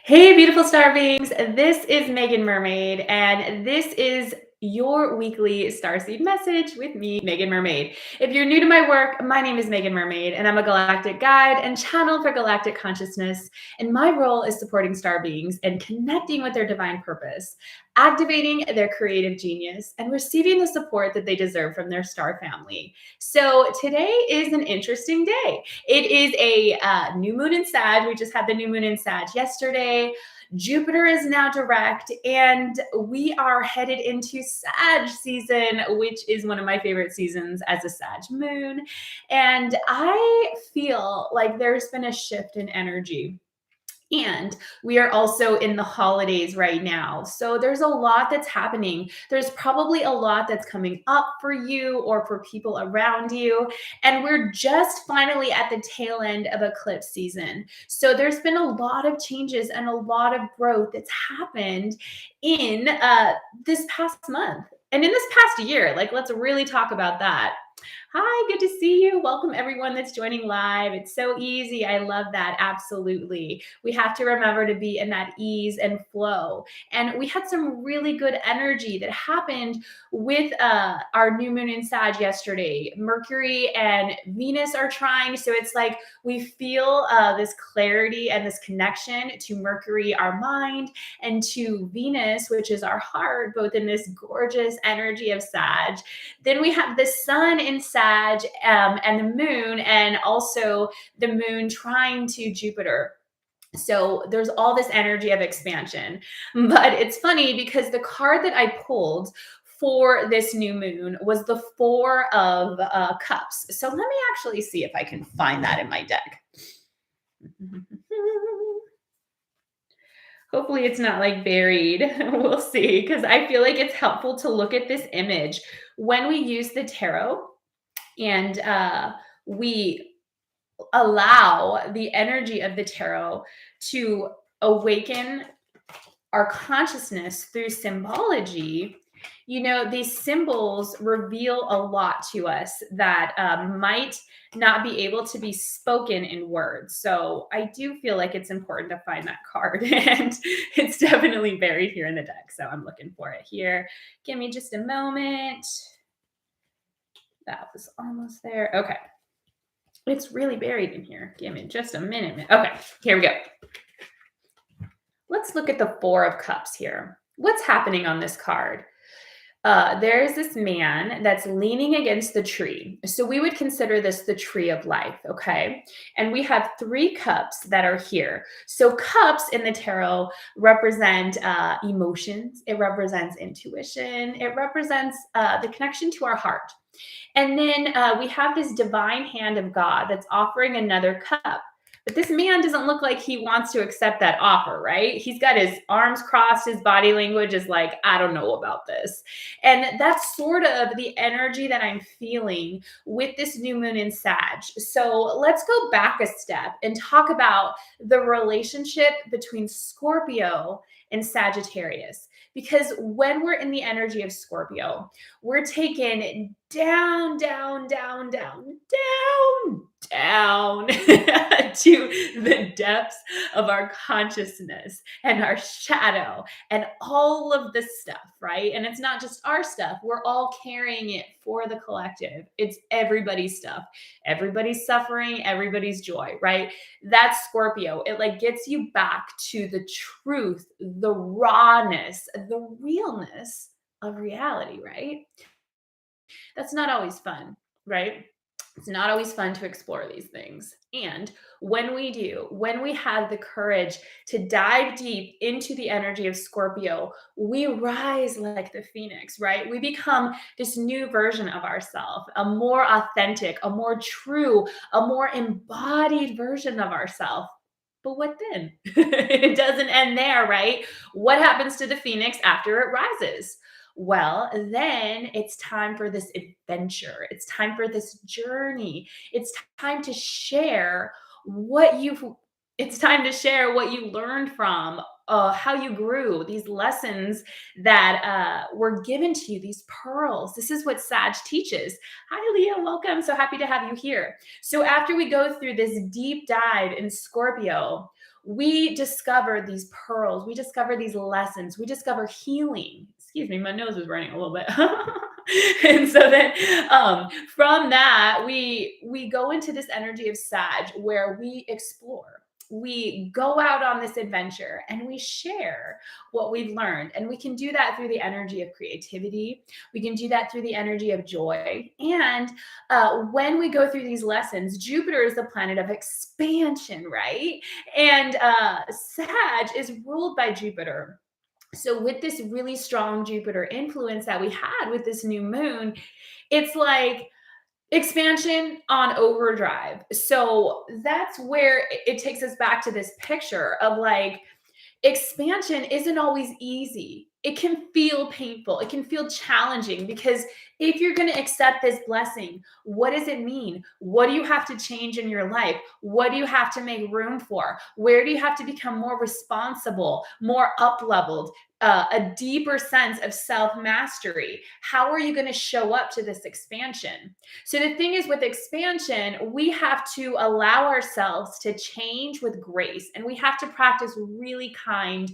Hey, beautiful star beings. This is Meagan Mermaid, and this is your weekly Starseed Message with me, Meagan Mermaid. If you're new to my work, my name is Meagan Mermaid, and I'm a galactic guide and channel for galactic consciousness. And my role is supporting star beings and connecting with their divine purpose, activating their creative genius, and receiving the support that they deserve from their star family. So today is an interesting day. It is a new moon in Sag. We just had the new moon in Sag yesterday. Jupiter is now direct, and we are headed into Sag season, which is one of my favorite seasons as a Sag moon. And I feel like there's been a shift in energy. And we are also in the holidays right now. So there's a lot that's happening. There's probably a lot that's coming up for you or for people around you. And we're just finally at the tail end of eclipse season. So there's been a lot of changes and a lot of growth that's happened in this past month and in this past year. Like, let's really talk about that. Hi, good to see you. Welcome everyone that's joining live. It's so easy. I love that. Absolutely. We have to remember to be in that ease and flow. And we had some really good energy that happened with our new moon in Sag yesterday. Mercury and Venus are trying. So it's like we feel this clarity and this connection to Mercury, our mind, and to Venus, which is our heart, both in this gorgeous energy of Sag. Then we have the sun in Sag and the moon, and also the moon trying to Jupiter. So there's all this energy of expansion. But it's funny because the card that I pulled for this new moon was the Four of Cups. So let me actually see if I can find that in my deck. Hopefully it's not like buried. We'll see, because I feel like it's helpful to look at this image when we use the tarot and we allow the energy of the tarot to awaken our consciousness through symbology. You know, these symbols reveal a lot to us that might not be able to be spoken in words. So I do feel like it's important to find that card, and it's definitely buried here in the deck. So I'm looking for it here. Give me just a moment. That was almost there. Okay. It's really buried in here. Give me just a minute. Okay, here we go. Let's look at the Four of Cups here. What's happening on this card? There's this man that's leaning against the tree. So we would consider this the tree of life, okay? And we have three cups that are here. So cups in the tarot represent emotions. It represents intuition. It represents the connection to our heart. And then we have this divine hand of God that's offering another cup. But this man doesn't look like he wants to accept that offer, right? He's got his arms crossed. His body language is like, I don't know about this. And that's sort of the energy that I'm feeling with this new moon in Sag. So let's go back a step and talk about the relationship between Scorpio and Sagittarius. Because when we're in the energy of Scorpio, we're taken down, down, down, down, down, down to the depths of our consciousness and our shadow and all of this stuff, right? And it's not just our stuff. We're all carrying it for the collective. It's everybody's stuff. Everybody's suffering, everybody's joy, right? That's Scorpio. It like gets you back to the truth, the rawness, the realness of reality, right? That's not always fun, right? It's not always fun to explore these things. And when we do, when we have the courage to dive deep into the energy of Scorpio, we rise like the phoenix, right? We become this new version of ourselves, a more authentic, a more true, a more embodied version of ourselves. But what then? It doesn't end there, right? What happens to the phoenix after it rises? Well, then it's time for this adventure. It's time for this journey. It's time to share what you've it's time to share what you learned from how you grew, these lessons that were given to you, these pearls. This is what Sag teaches. Hi, Leah. Welcome. So happy to have you here. So after we go through this deep dive in Scorpio, we discover these pearls, we discover these lessons, we discover healing. Excuse me, my nose is running a little bit. And so then from that, we go into this energy of Sag where we explore. We go out on this adventure and we share what we've learned. And we can do that through the energy of creativity. We can do that through the energy of joy. And when we go through these lessons, Jupiter is the planet of expansion, right? And Sag is ruled by Jupiter. So, with this really strong Jupiter influence that we had with this new moon, it's like expansion on overdrive. So, that's where it takes us back to this picture of like, expansion isn't always easy. It can feel painful. It can feel challenging because if you're going to accept this blessing, what does it mean? What do you have to change in your life? What do you have to make room for? Where do you have to become more responsible, more up leveled, a deeper sense of self mastery? How are you going to show up to this expansion? So, the thing is, with expansion, we have to allow ourselves to change with grace, and we have to practice really kind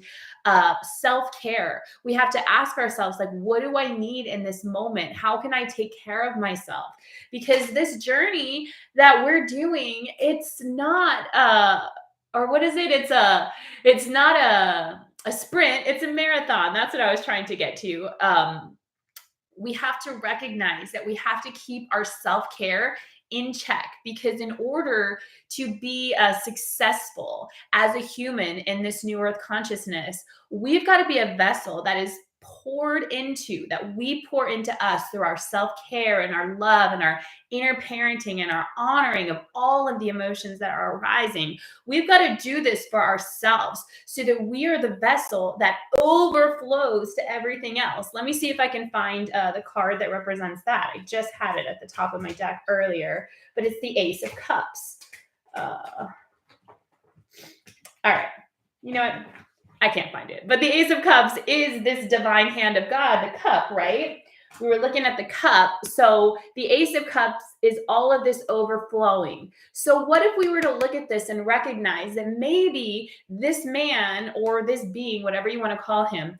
self-care. We have to ask ourselves, like, what do I need in this moment? How can I take care of myself? Because this journey that we're doing, it's not or what is it? It's not a sprint, it's a marathon. That's what I was trying to get to. We have to recognize that we have to keep our self-care in check, because in order to be successful as a human in this new earth consciousness, we've got to be a vessel that is poured into, that we pour into us through our self-care and our love and our inner parenting and our honoring of all of the emotions that are arising. We've got to do this for ourselves so that we are the vessel that overflows to everything else. Let me see if I can find the card that represents that. I just had it at the top of my deck earlier, but it's the Ace of Cups. All right. You know what? I can't find it. But the Ace of Cups is this divine hand of God, the cup, right? We were looking at the cup. So the Ace of Cups is all of this overflowing. So what if we were to look at this and recognize that maybe this man or this being, whatever you want to call him,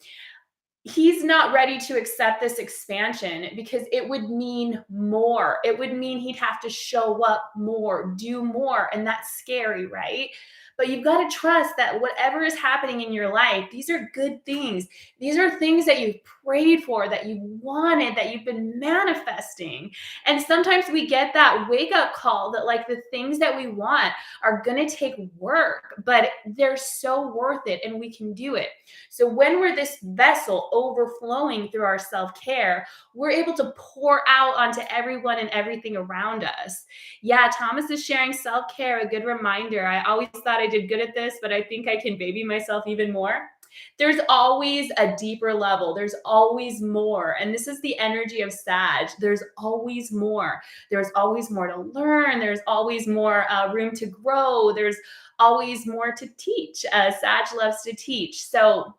he's not ready to accept this expansion because it would mean more. It would mean he'd have to show up more, do more. And that's scary, right? But you've got to trust that whatever is happening in your life, these are good things. These are things that you've prayed for, that you wanted, that you've been manifesting. And sometimes we get that wake up call that like the things that we want are going to take work, but they're so worth it and we can do it. So when we're this vessel overflowing through our self-care, we're able to pour out onto everyone and everything around us. Yeah, Thomas is sharing self-care, a good reminder. I always thought I did good at this, but I think I can baby myself even more. There's always a deeper level. There's always more. And this is the energy of Sag. There's always more. There's always more to learn. There's always more room to grow. There's always more to teach. Sag loves to teach. So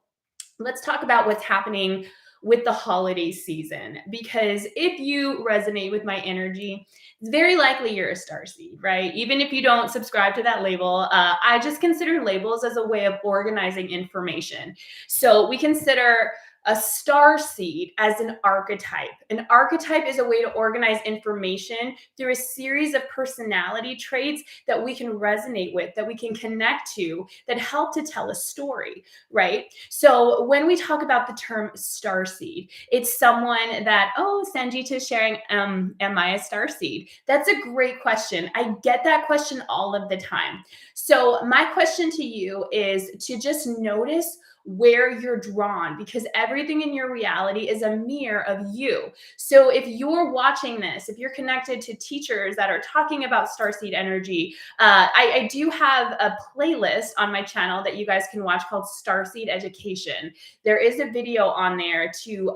let's talk about what's happening with the holiday season, because if you resonate with my energy, it's very likely you're a starseed, right? Even if you don't subscribe to that label, I just consider labels as a way of organizing information. So we consider a star seed as an archetype. An archetype is a way to organize information through a series of personality traits that we can resonate with, that we can connect to, that help to tell a story, right? So when we talk about the term star seed, it's someone that, oh, Sanjita is sharing, am I a star seed? That's a great question. I get that question all of the time. So my question to you is to just notice where you're drawn, because everything in your reality is a mirror of you. So if you're watching this, if you're connected to teachers that are talking about starseed energy, I do have a playlist on my channel that you guys can watch called Starseed Education. There is a video on there to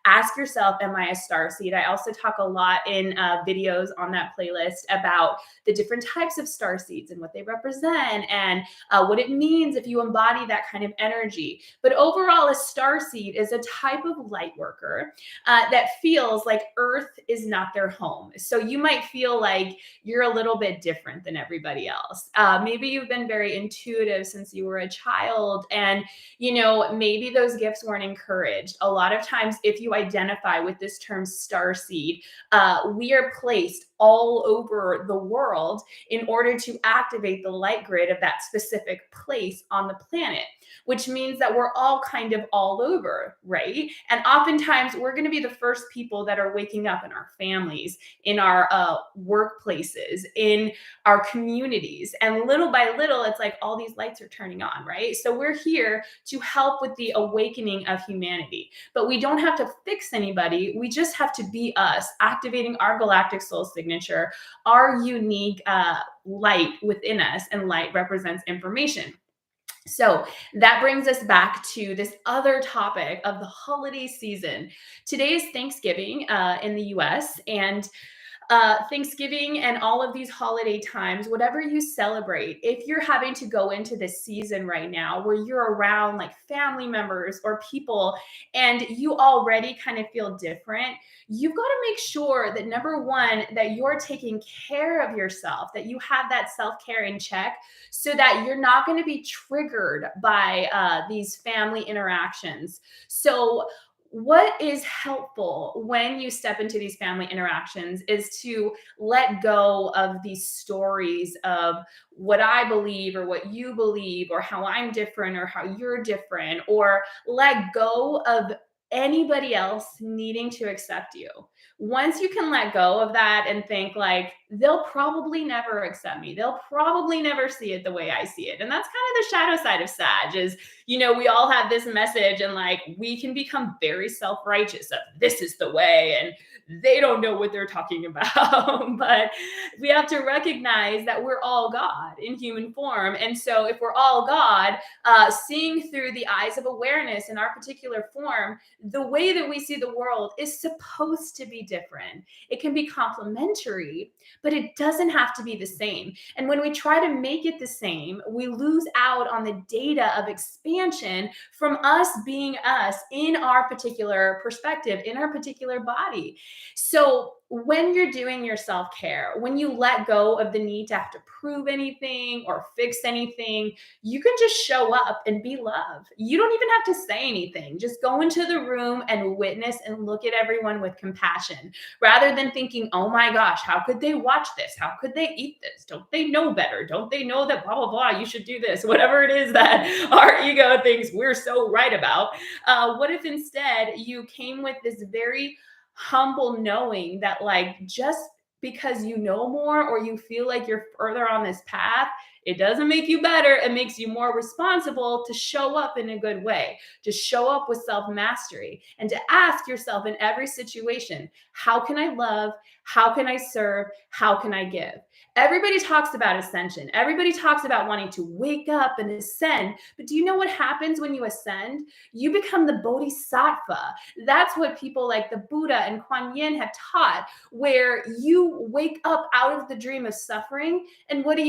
ask yourself, am I a starseed? I also talk a lot in videos on that playlist about the different types of starseeds and what they represent and what it means if you embody that kind of energy. energy. But overall, a starseed is a type of light worker that feels like Earth is not their home. So you might feel like you're a little bit different than everybody else. Maybe you've been very intuitive since you were a child, and maybe those gifts weren't encouraged. A lot of times, if you identify with this term starseed, we are placed all over the world in order to activate the light grid of that specific place on the planet, which means that we're all kind of all over, right? And oftentimes we're going to be the first people that are waking up in our families, in our workplaces, in our communities. And little by little, it's like all these lights are turning on, right? So we're here to help with the awakening of humanity. But we don't have to fix anybody. We just have to be us, activating our galactic soul signature, our unique light within us. And light represents information. So that brings us back to this other topic of the holiday season. Today is Thanksgiving in the US, and Thanksgiving and all of these holiday times, whatever you celebrate, if you're having to go into this season right now where you're around like family members or people and you already kind of feel different, you've got to make sure that number one, that you're taking care of yourself, that you have that self-care in check so that you're not going to be triggered by these family interactions. So what is helpful when you step into these family interactions is to let go of these stories of what I believe or what you believe or how I'm different or how you're different, or let go of anybody else needing to accept you. Once you can let go of that and think like, they'll probably never accept me, they'll probably never see it the way I see it. And that's kind of the shadow side of Sag is, we all have this message and like we can become very self-righteous of this is the way and they don't know what they're talking about. But we have to recognize that we're all God in human form. And so if we're all God, seeing through the eyes of awareness in our particular form, the way that we see the world is supposed to be different. It can be complementary, but it doesn't have to be the same. And when we try to make it the same, we lose out on the data of expansion from us being us in our particular perspective, in our particular body. So when you're doing your self-care, when you let go of the need to have to prove anything or fix anything, you can just show up and be love. You don't even have to say anything. Just go into the room and witness and look at everyone with compassion rather than thinking, oh my gosh, how could they watch this? How could they eat this? Don't they know better? Don't they know that blah, blah, blah, you should do this? Whatever it is that our ego thinks we're so right about. What if instead you came with this very humble knowing that like just because you know more or you feel like you're further on this path, it doesn't make you better. It makes you more responsible to show up in a good way, to show up with self-mastery, and to ask yourself in every situation, how can I love? How can I serve? How can I give? Everybody talks about ascension. Everybody talks about wanting to wake up and ascend. But do you know what happens when you ascend? You become the bodhisattva. That's what people like the Buddha and Kuan Yin have taught, where you wake up out of the dream of suffering. And what do?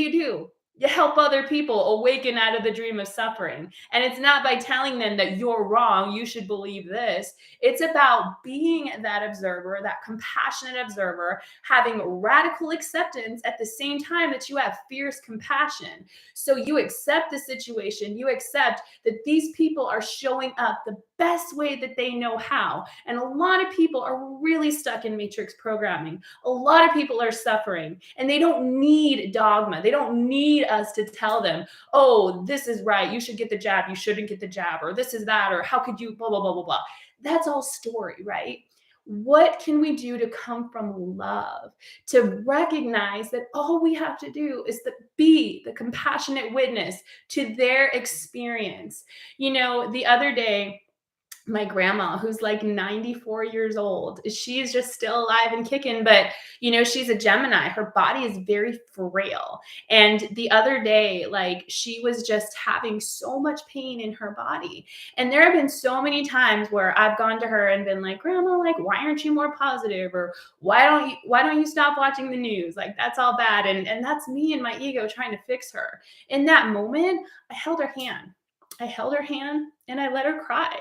You help other people awaken out of the dream of suffering. And it's not by telling them that you're wrong, you should believe this. It's about being that observer, that compassionate observer, having radical acceptance at the same time that you have fierce compassion. So you accept the situation, you accept that these people are showing up the best way that they know how. And a lot of people are really stuck in matrix programming. A lot of people are suffering and they don't need dogma. They don't need us to tell them, oh, this is right, you should get the jab, you shouldn't get the jab, or this is that, or how could you, blah, blah, blah, blah, blah. That's all story, right? What can we do to come from love, to recognize that all we have to do is to be the compassionate witness to their experience? The other day, my grandma, who's like 94 years old, she's just still alive and kicking, but she's a Gemini. Her body is very frail. And the other day, like she was just having so much pain in her body. And there have been so many times where I've gone to her and been like, Grandma, like, why aren't you more positive? Or why don't you stop watching the news? Like, that's all bad. And that's me and my ego trying to fix her. In that moment, I held her hand. I held her hand and I let her cry.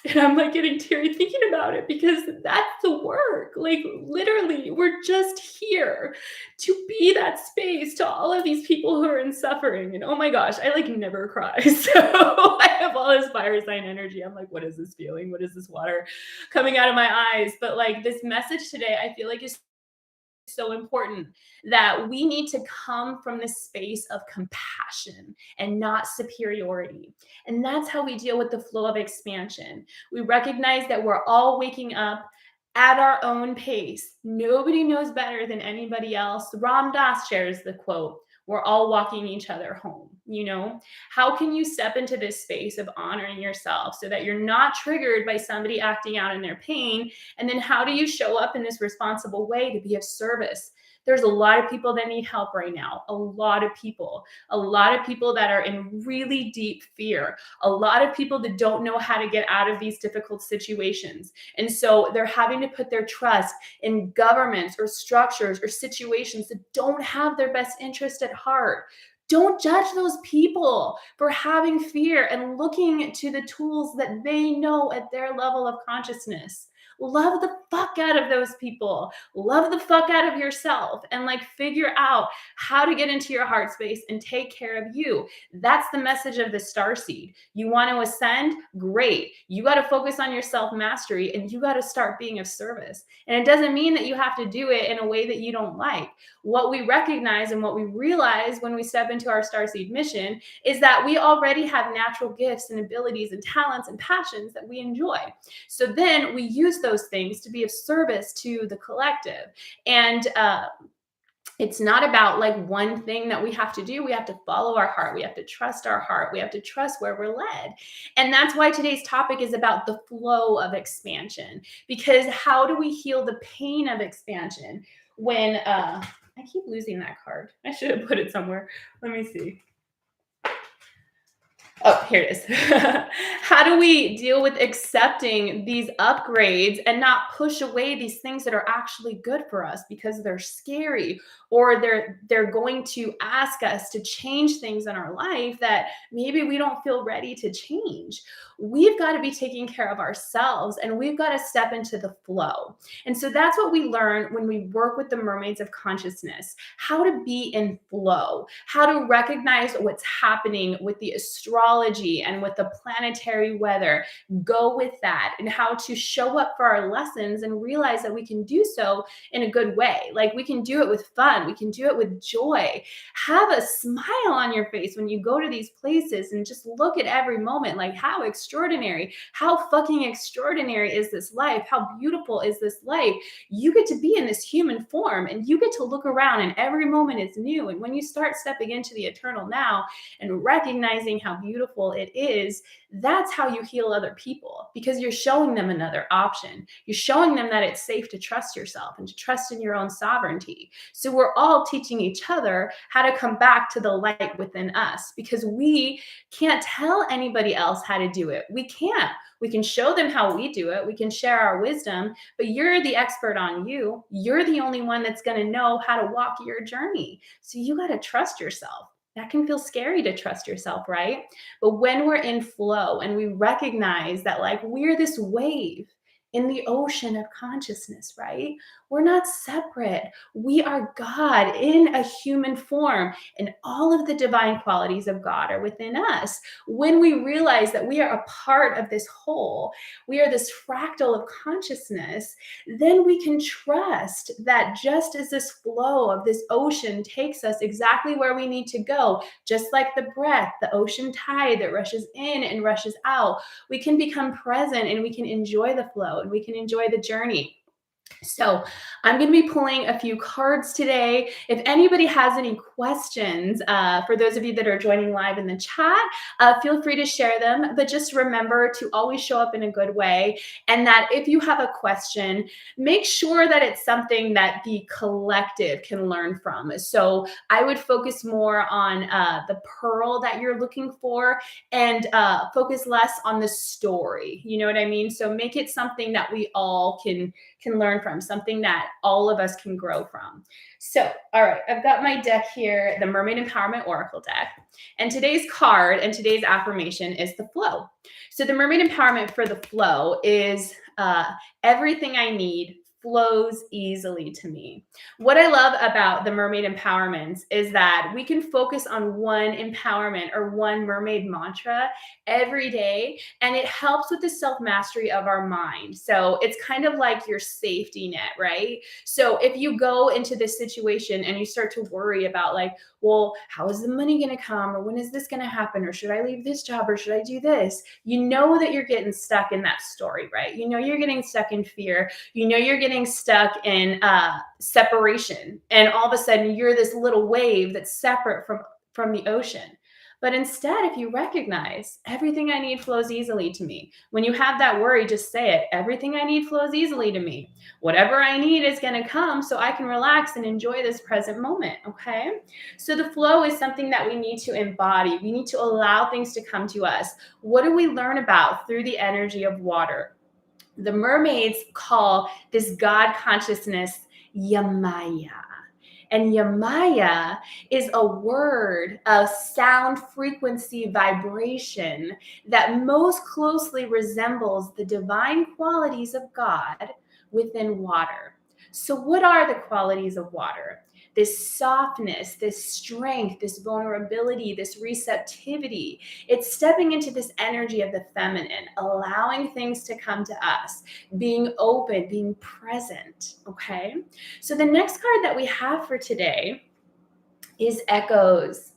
And I'm like getting teary thinking about it because that's the work. Like, literally, we're just here to be that space to all of these people who are in suffering. And oh my gosh, I like never cry. So I have all this fire sign energy. I'm like, what is this feeling? What is this water coming out of my eyes? But like this message today, I feel like is so important, that we need to come from this space of compassion and not superiority. And that's how we deal with the flow of expansion. We recognize that we're all waking up at our own pace. Nobody knows better than anybody else. Ram Dass shares the quote, we're all walking each other home. You know, how can you step into this space of honoring yourself so that you're not triggered by somebody acting out in their pain? And then how do you show up in this responsible way to be of service? There's a lot of people that need help right now. A lot of people that are in really deep fear, a lot of people that don't know how to get out of these difficult situations. And so they're having to put their trust in governments or structures or situations that don't have their best interest at heart. Don't judge those people for having fear and looking to the tools that they know at their level of consciousness. Love the fuck out of those people. Love the fuck out of yourself and like figure out how to get into your heart space and take care of you. That's the message of the starseed. You want to ascend? Great. You got to focus on your self mastery and you got to start being of service. And it doesn't mean that you have to do it in a way that you don't like. What we recognize and what we realize when we step into our starseed mission is that we already have natural gifts and abilities and talents and passions that we enjoy. So then we use those things to be of service to the collective. And it's not about like one thing that we have to do. We have to follow our heart. We have to trust our heart. We have to trust where we're led. And that's why today's topic is about the flow of expansion, because how do we heal the pain of expansion when I keep losing that card. I should have put it somewhere. Let me see. Oh, here it is. How do we deal with accepting these upgrades and not push away these things that are actually good for us because they're scary, or they're going to ask us to change things in our life that maybe we don't feel ready to change? We've got to be taking care of ourselves and we've got to step into the flow. And so that's what we learn when we work with the mermaids of consciousness, how to be in flow, how to recognize what's happening with the astrology and with the planetary weather, go with that, and how to show up for our lessons and realize that we can do so in a good way. Like we can do it with fun, we can do it with joy. Have a smile on your face when you go to these places and just look at every moment like how extraordinary, how fucking extraordinary is this life? How beautiful is this life? You get to be in this human form and you get to look around and every moment is new. And when you start stepping into the eternal now and recognizing how beautiful it is, that's how you heal other people, because you're showing them another option. You're showing them that it's safe to trust yourself and to trust in your own sovereignty. So we're all teaching each other how to come back to the light within us, because we can't tell anybody else how to do it. We can't. We can show them how we do it. We can share our wisdom, but you're the expert on you. You're the only one that's going to know how to walk your journey. So you got to trust yourself. That can feel scary to trust yourself, right? But when we're in flow and we recognize that like we're this wave in the ocean of consciousness, right? We're not separate. We are God in a human form, and all of the divine qualities of God are within us. When we realize that we are a part of this whole, we are this fractal of consciousness, then we can trust that just as this flow of this ocean takes us exactly where we need to go, just like the breath, the ocean tide that rushes in and rushes out, we can become present and we can enjoy the flow and we can enjoy the journey. So I'm going to be pulling a few cards today. If anybody has any questions, for those of you that are joining live in the chat, feel free to share them. But just remember to always show up in a good way. And that if you have a question, make sure that it's something that the collective can learn from. So I would focus more on the pearl that you're looking for, and focus less on the story. You know what I mean? So make it something that we all can learn learn from, something that all of us can grow from. So, all right, I've got my deck here, the Mermaid Empowerment Oracle deck. And today's card and today's affirmation is the flow. So the Mermaid Empowerment for the flow is everything I need flows easily to me. What I love about the Mermaid Empowerments is that we can focus on one empowerment or one mermaid mantra every day, and it helps with the self-mastery of our mind. So it's kind of like your safety net, right? So if you go into this situation and you start to worry about like, well, how is the money going to come? Or when is this going to happen? Or should I leave this job? Or should I do this? You know that you're getting stuck in that story, right? You know you're getting stuck in fear. You know you're getting stuck in separation. And all of a sudden you're this little wave that's separate from the ocean. But instead, if you recognize everything I need flows easily to me, when you have that worry, just say it. Everything I need flows easily to me. Whatever I need is going to come so I can relax and enjoy this present moment. Okay. So the flow is something that we need to embody. We need to allow things to come to us. What do we learn about through the energy of water? The mermaids call this God consciousness Yamaya. And Yamaya is a word, a sound frequency vibration that most closely resembles the divine qualities of God within water. So what are the qualities of water? This softness, this strength, this vulnerability, this receptivity. It's stepping into this energy of the feminine, allowing things to come to us, being open, being present, okay? So the next card that we have for today is echoes.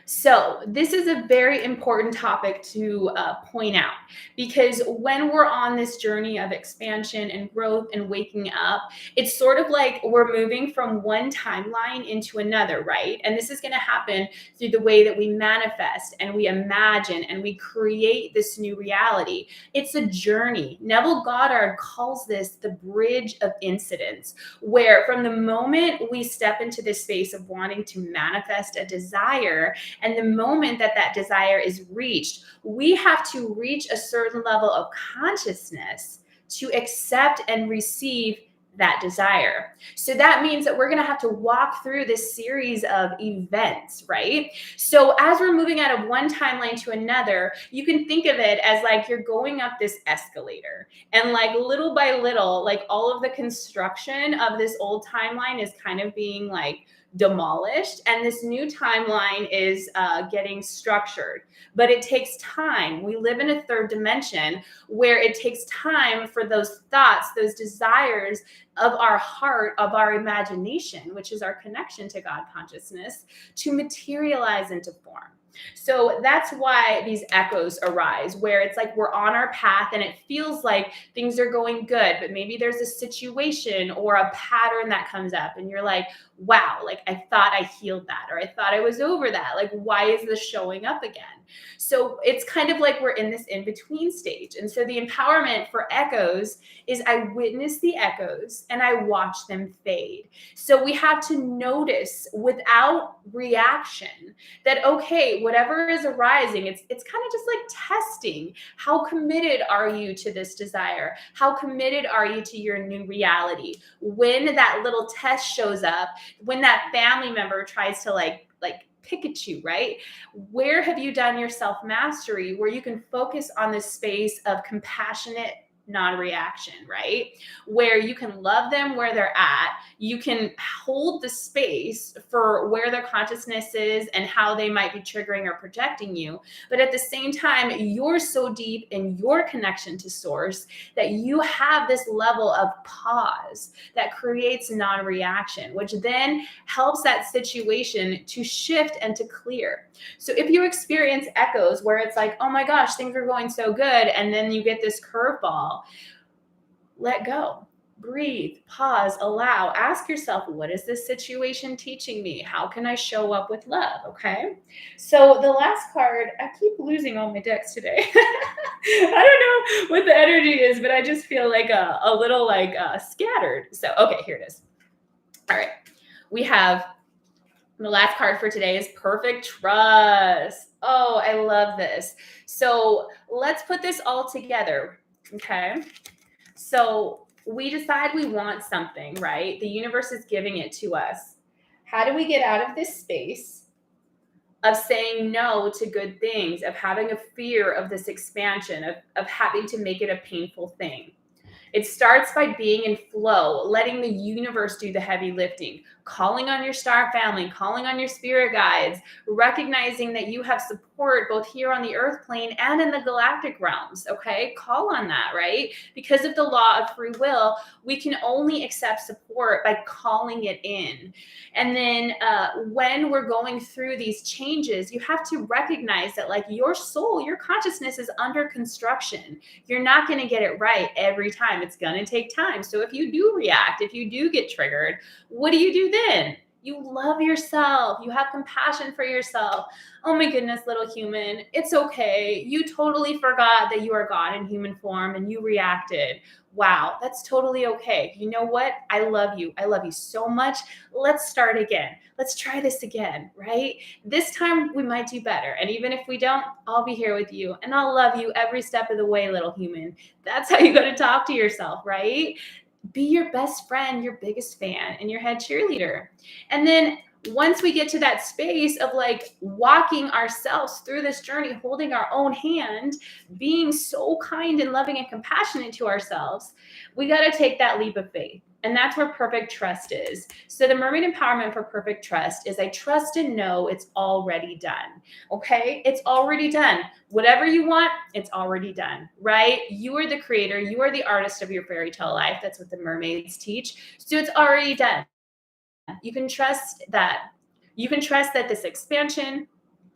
So this is a very important topic to point out, because when we're on this journey of expansion and growth and waking up, it's sort of like we're moving from one timeline into another, right? And this is going to happen through the way that we manifest and we imagine and we create this new reality. It's a journey. Neville Goddard calls this the bridge of incidents, where from the moment we step into this space of wanting to manifest a desire, and the moment that that desire is reached, we have to reach a certain level of consciousness to accept and receive that desire. So that means that we're going to have to walk through this series of events, right? So as we're moving out of one timeline to another, you can think of it as like you're going up this escalator, and like little by little, like all of the construction of this old timeline is kind of being like demolished, and this new timeline is getting structured. But it takes time. We live in a third dimension where it takes time for those thoughts, those desires of our heart, of our imagination, which is our connection to God consciousness, to materialize into form. So that's why these echoes arise, where it's like we're on our path and it feels like things are going good, but maybe there's a situation or a pattern that comes up and you're like, wow, like I thought I healed that, or I thought I was over that. Like, why is this showing up again? So it's kind of like we're in this in-between stage. And so the empowerment for echoes is I witness the echoes and I watch them fade. So we have to notice without reaction that, okay, whatever is arising, it's kind of just like testing. How committed are you to this desire? How committed are you to your new reality? When that little test shows up, when that family member tries to like pick at you, right? Where have you done your self-mastery where you can focus on this space of compassionate non-reaction, right? Where you can love them where they're at. You can hold the space for where their consciousness is and how they might be triggering or projecting you. But at the same time, you're so deep in your connection to source that you have this level of pause that creates non-reaction, which then helps that situation to shift and to clear. So if you experience echoes where it's like, oh my gosh, things are going so good, and then you get this curveball, let go, breathe, pause, allow, ask yourself, what is this situation teaching me? How can I show up with love? Okay. So the last card, I keep losing all my decks today. I don't know what the energy is, but I just feel like a little like scattered. So, okay, here it is. All right. We have the last card for today is Perfect Trust. Oh, I love this. So let's put this all together. Okay. So we decide we want something, right? The universe is giving it to us. How do we get out of this space of saying no to good things, of having a fear of this expansion, of having to make it a painful thing? It starts by being in flow, letting the universe do the heavy lifting, calling on your star family, calling on your spirit guides, recognizing that you have support both here on the earth plane and in the galactic realms. Okay, call on that, right? Because of the law of free will, we can only accept support by calling it in. And then when we're going through these changes, you have to recognize that, like, your soul, your consciousness is under construction. You're not going to get it right every time. It's going to take time. So if you do react, if you do get triggered, what do you do then? You love yourself. You have compassion for yourself. Oh my goodness, little human. It's okay. You totally forgot that you are God in human form and you reacted. Wow, that's totally okay. You know what? I love you. I love you so much. Let's start again. Let's try this again, right? This time we might do better. And even if we don't, I'll be here with you and I'll love you every step of the way, little human. That's how you got to talk to yourself, right? Be your best friend, your biggest fan, and your head cheerleader. And then once we get to that space of like walking ourselves through this journey, holding our own hand, being so kind and loving and compassionate to ourselves, we got to take that leap of faith. And that's where perfect trust is. So the mermaid empowerment for perfect trust is I trust and know it's already done. Okay? It's already done. Whatever you want, it's already done, right? You are the creator. You are the artist of your fairy tale life. That's what the mermaids teach. So it's already done. You can trust that. You can trust that this expansion,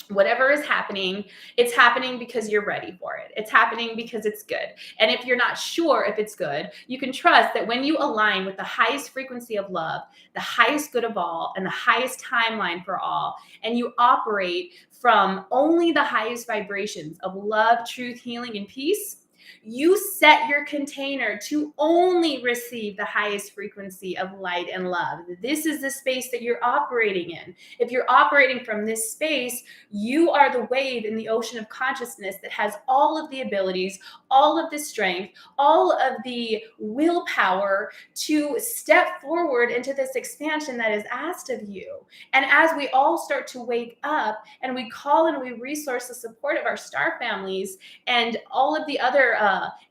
whatever is happening, it's happening because you're ready for it. It's happening because it's good. And if you're not sure if it's good, you can trust that when you align with the highest frequency of love, the highest good of all, and the highest timeline for all, and you operate from only the highest vibrations of love, truth, healing, and peace, you set your container to only receive the highest frequency of light and love. This is the space that you're operating in. If you're operating from this space, you are the wave in the ocean of consciousness that has all of the abilities, all of the strength, all of the willpower to step forward into this expansion that is asked of you. And as we all start to wake up and we call and we resource the support of our star families and all of the other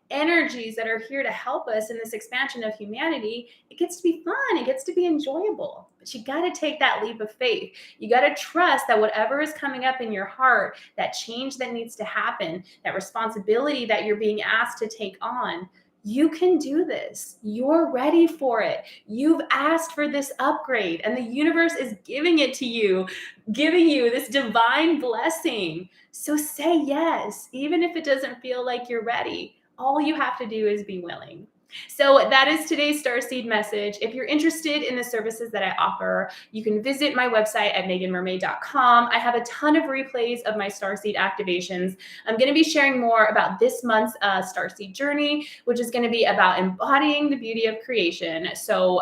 energies that are here to help us in this expansion of humanity, it gets to be fun. It gets to be enjoyable. But you got to take that leap of faith. You got to trust that whatever is coming up in your heart, that change that needs to happen, that responsibility that you're being asked to take on, you can do this. You're ready for it. You've asked for this upgrade, and the universe is giving it to you, giving you this divine blessing. So say yes, even if it doesn't feel like you're ready. All you have to do is be willing. So that is today's Starseed message. If you're interested in the services that I offer, you can visit my website at meaganmermaid.com. I have a ton of replays of my Starseed activations. I'm going to be sharing more about this month's Starseed journey, which is going to be about embodying the beauty of creation. So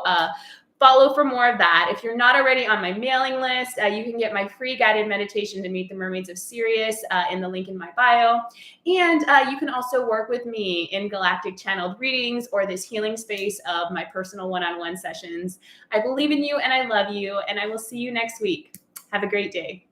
follow for more of that. If you're not already on my mailing list, you can get my free guided meditation to meet the mermaids of Sirius in the link in my bio. And you can also work with me in galactic channeled readings or this healing space of my personal one-on-one sessions. I believe in you and I love you, and I will see you next week. Have a great day.